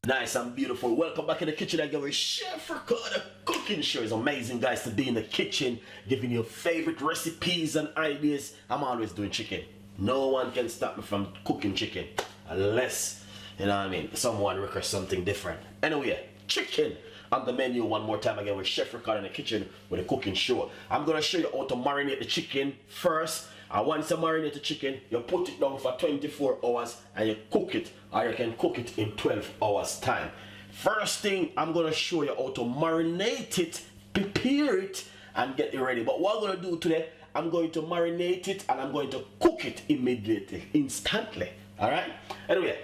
Nice and beautiful. Welcome back in the kitchen again with Chef Ricardo cooking show. It's amazing, guys, to be in the kitchen giving you favorite recipes and ideas. I'm always doing chicken. No one can stop me from cooking chicken unless, you know what I mean, someone requests something different. Anyway, chicken on the menu one more time again with Chef Ricardo in the kitchen with a cooking show. I'm gonna show you how to marinate the chicken first. And once you marinate the chicken, you put it down for 24 hours and you cook it, or you can cook it in 12 hours time. First thing, I'm gonna show you how to marinate it, prepare it, and get it ready. But what I'm gonna do today, I'm going to marinate it and I'm going to cook it immediately, instantly. Alright? Anyway,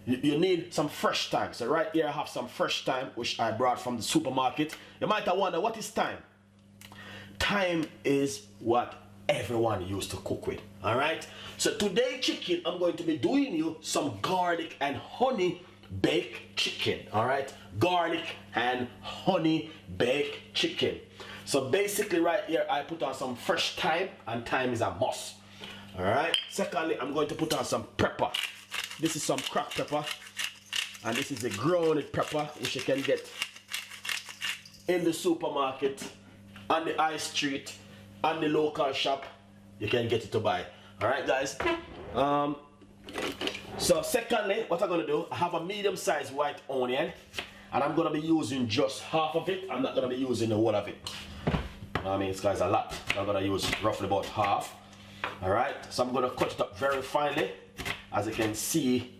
you need some fresh thyme. So right here I have some fresh thyme which I brought from the supermarket. You might have wondered, what is thyme? Thyme is what everyone used to cook with. Alright, so today chicken, I'm going to be doing you some garlic and honey baked chicken. Alright, garlic and honey baked chicken. So basically right here I put on some fresh thyme, and thyme is a must. Alright, secondly I'm going to put on some pepper. This is some cracked pepper, and this is a grounded pepper which you can get in the supermarket, on the high street, on the local shop. You can get it to buy. Alright, guys. So secondly, what I'm gonna do, I have a medium-sized white onion, and I'm gonna be using just half of it. I'm not gonna be using the whole of it. I mean, this guy's a lot. I'm gonna use roughly about half. Alright, so I'm gonna cut it up very finely. As you can see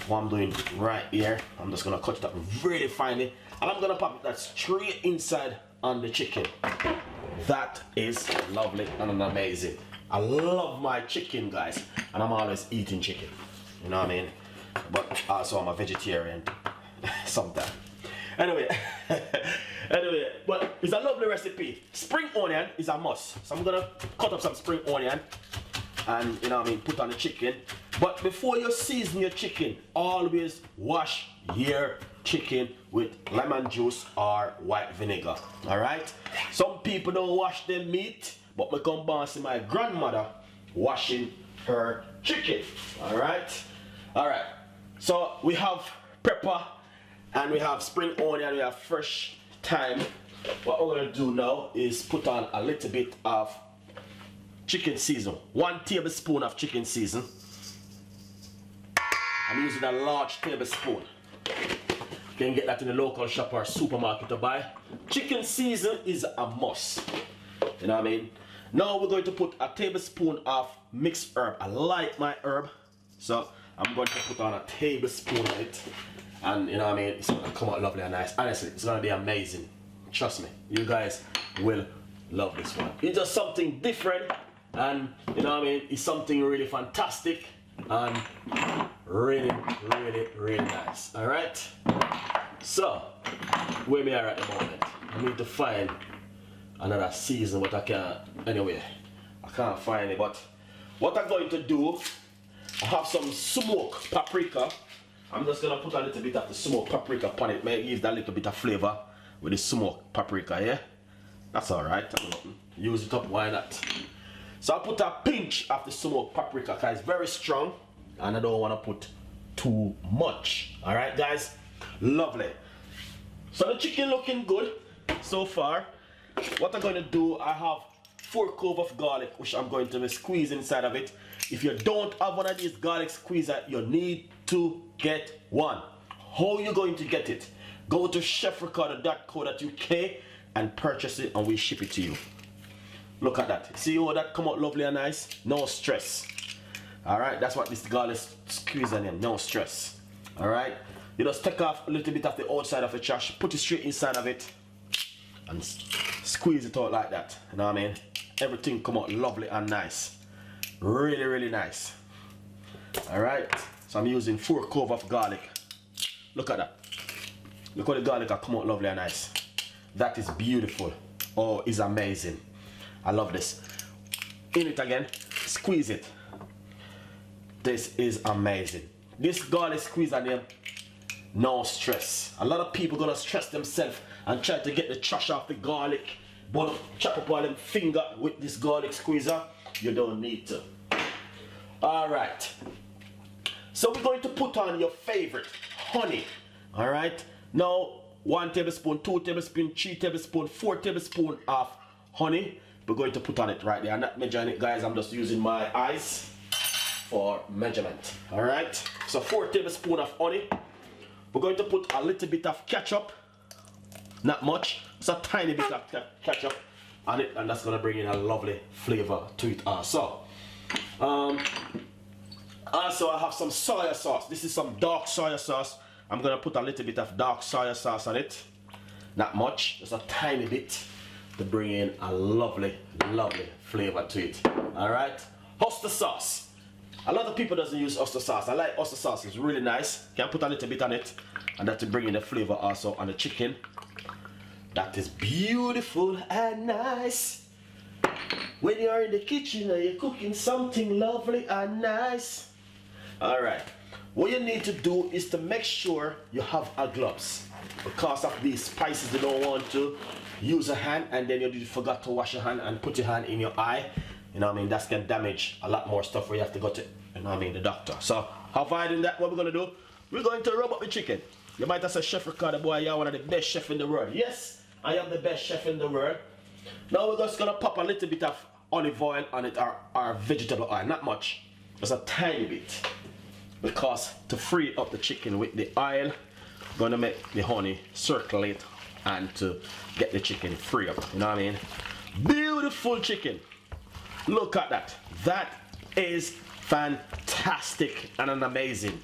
what I'm doing right here, I'm just gonna cut it up really finely, and I'm gonna pop that straight inside on the chicken. That is lovely and amazing. I love my chicken, guys, and I'm always eating chicken, you know what I mean? But also I'm a vegetarian sometimes. Anyway, but it's a lovely recipe. Spring onion is a must, so I'm gonna cut up some spring onion and, you know what I mean, put on the chicken. But before you season your chicken, always wash your chicken with lemon juice or white vinegar. Alright? Some people don't wash their meat, but I come back and see my grandmother washing her chicken. Alright? Alright. So we have pepper and we have spring onion, we have fresh thyme. What we're gonna do now is put on a little bit of chicken season. 1 tablespoon of chicken season. I'm using a large tablespoon. You can get that in the local shop or supermarket to buy. Chicken season is a must. You know what I mean? Now we're going to put a tablespoon of mixed herb. I like my herb, so I'm going to put on a tablespoon of it. And you know what I mean? It's gonna come out lovely and nice. Honestly, it's gonna be amazing. Trust me, you guys will love this one. It's just something different, and you know what I mean? It's something really fantastic and really nice. Alright, so where we are at the moment, I need to find another season, but I can't. Anyway, I can't find it. But what I'm going to do, I have some smoked paprika. I'm just gonna put a little bit of the smoked paprika on it. May give that little bit of flavor with the smoked paprika. Yeah, that's alright. Use it up, why not? So I put a pinch of the smoked paprika because it's very strong and I don't want to put too much. Alright, guys, lovely. So the chicken looking good so far. What I'm going to do, I have 4 cloves of garlic which I'm going to squeeze inside of it. If you don't have one of these garlic squeezer, you need to get one. How are you going to get it? Go to chefricardo.co.uk and purchase it and we ship it to you. Look at that. See how that come out lovely and nice? No stress. Alright, that's what this garlic squeezer name. No stress. Alright, you just take off a little bit of the outside of the trash, put it straight inside of it and squeeze it out like that. You know what I mean? Everything come out lovely and nice. Really nice. Alright, so I'm using 4 cloves of garlic. Look at that. Look how the garlic come out lovely and nice. That is beautiful. Oh, it's amazing. I love this. In it again, squeeze it. This is amazing. This garlic squeezer name, no stress. A lot of people gonna stress themselves and try to get the trash off the garlic, but chop up all them finger with this garlic squeezer. You don't need to. Alright, so we're going to put on your favorite honey All right. Now 1 tablespoon, 2 tablespoon, 3 tablespoon, 4 tablespoon of honey. We're going to put on it right there. I'm not measuring it, guys. I'm just using my eyes for measurement. All right. So 4 tablespoons of honey. We're going to put a little bit of ketchup. Not much. It's a tiny bit of ketchup on it, and that's gonna bring in a lovely flavor to it also. Also, I have some soy sauce. This is some dark soy sauce. I'm gonna put a little bit of dark soy sauce on it. Not much, just a tiny bit to bring in a lovely, lovely flavor to it. All right, oyster sauce. A lot of people doesn't use oyster sauce. I like oyster sauce. It's really nice. Can put a little bit on it, and that to bring in the flavor also on the chicken. That is beautiful and nice. When you're in the kitchen and you're cooking something lovely and nice. All right. What you need to do is to make sure you have a gloves. Because of these spices, you don't want to use a hand and then you forgot to wash your hand and put your hand in your eye. You know what I mean? That's going to damage a lot more stuff where you have to go to, you know what I mean, the doctor. So, avoiding that, what we're going to do, we're going to rub up the chicken. You might have said, Chef Ricardo, boy, you're one of the best chefs in the world. Yes. I am the best chef in the world. Now we're just gonna pop a little bit of olive oil on it, or vegetable oil, not much, just a tiny bit, because to free up the chicken with the oil, gonna make the honey circulate and to get the chicken free up. You know what I mean? Beautiful chicken. Look at that. That is fantastic and an amazing.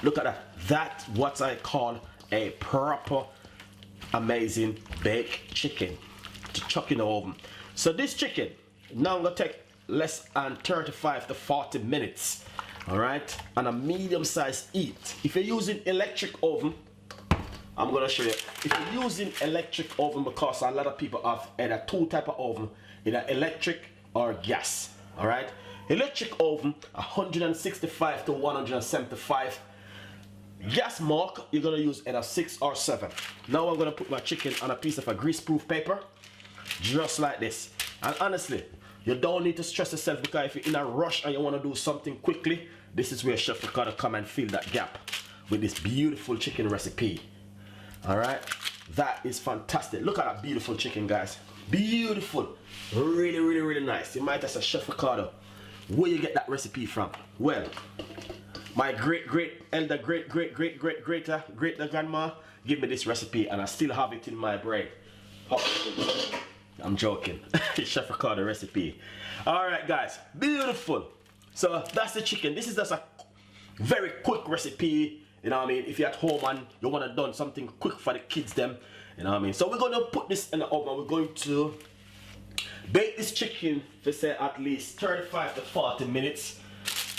Look at that. That's what I call a proper amazing baked chicken to chuck in the oven. So this chicken now gonna take less than 35 to 40 minutes, all right, on a medium-sized heat. If you're using electric oven, I'm gonna show you. If you're using electric oven, because a lot of people have either 2 type of oven, either electric or gas, all right. Electric oven 165 to 175. Gas mark, you're gonna use either 6 or 7. Now I'm gonna put my chicken on a piece of a grease-proof paper, just like this. And honestly, you don't need to stress yourself, because if you're in a rush and you wanna do something quickly, this is where Chef Ricardo come and fill that gap with this beautiful chicken recipe. All right, that is fantastic. Look at that beautiful chicken, guys. Beautiful, really, really, really nice. You might have said, Chef Ricardo, where you get that recipe from? Well, my great grandma gave me this recipe, and I still have it in my brain. Oh, I'm joking. Chef Ricardo recipe. All right, guys, beautiful. So that's the chicken. This is just a very quick recipe. You know what I mean? If you're at home and you want to do something quick for the kids, them. You know what I mean? So we're going to put this in the oven. We're going to bake this chicken for say at least 35 to 40 minutes.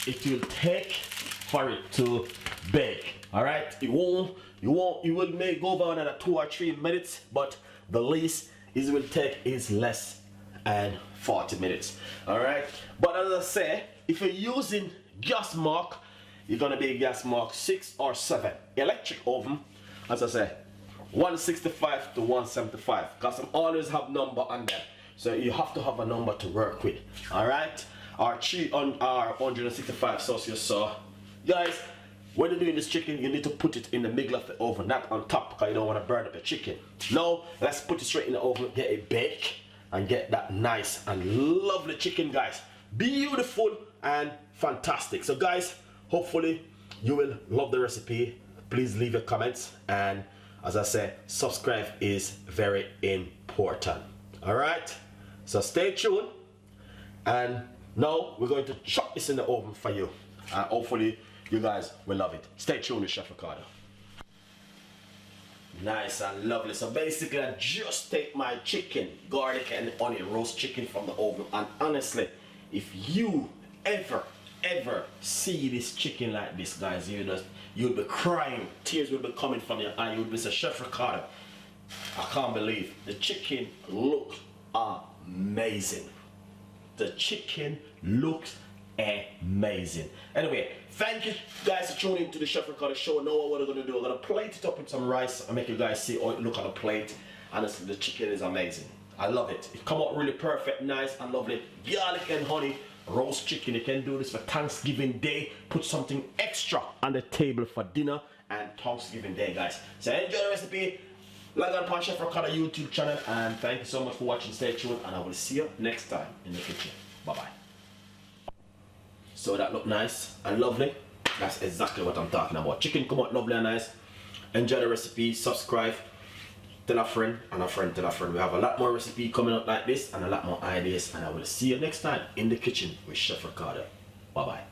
It will take for it to bake. All right, it will may go over another 2 or 3 minutes, but the least it will take is less than 40 minutes. All right, but as I say, if you're using gas mark, you're gonna be gas mark 6 or 7. Electric oven, as I say, 165 to 175, because I always have number on them, so you have to have a number to work with. All right, our 165 Celsius. So guys, when you're doing this chicken, you need to put it in the middle of the oven, not on top, because you don't want to burn up the chicken. Now, let's put it straight in the oven, get it baked, and get that nice and lovely chicken, guys. Beautiful and fantastic. So guys, hopefully you will love the recipe. Please leave your comments, and as I said, subscribe is very important. All right, so stay tuned, and now we're going to chuck this in the oven for you, and hopefully you guys will love it. Stay tuned with Chef Ricardo. Nice and lovely. So basically, I just take my chicken, garlic and onion, roast chicken from the oven. And honestly, if you ever see this chicken like this, guys, you'd be crying. Tears will be coming from your eye. You'd be saying, Chef Ricardo, I can't believe the chicken looks amazing. The chicken looks amazing. Anyway, thank you guys for tuning into the Chef Ricardo show. Now what we're gonna do, we're gonna plate it up with some rice and make you guys see how it look on the plate. Honestly, the chicken is amazing. I love it. It come out really perfect, nice and lovely. Garlic and honey, roast chicken. You can do this for Thanksgiving Day. Put something extra on the table for dinner and Thanksgiving Day, guys. So enjoy the recipe. Log on to Chef Ricardo YouTube channel, and thank you so much for watching. Stay tuned, and I will see you next time in the kitchen. Bye bye. So that look nice and lovely. That's exactly what I'm talking about. Chicken come out lovely and nice. Enjoy the recipe. Subscribe. Tell a friend and a friend tell a friend. We have a lot more recipe coming up like this and a lot more ideas, and I will see you next time in the kitchen with Chef Ricardo. Bye bye.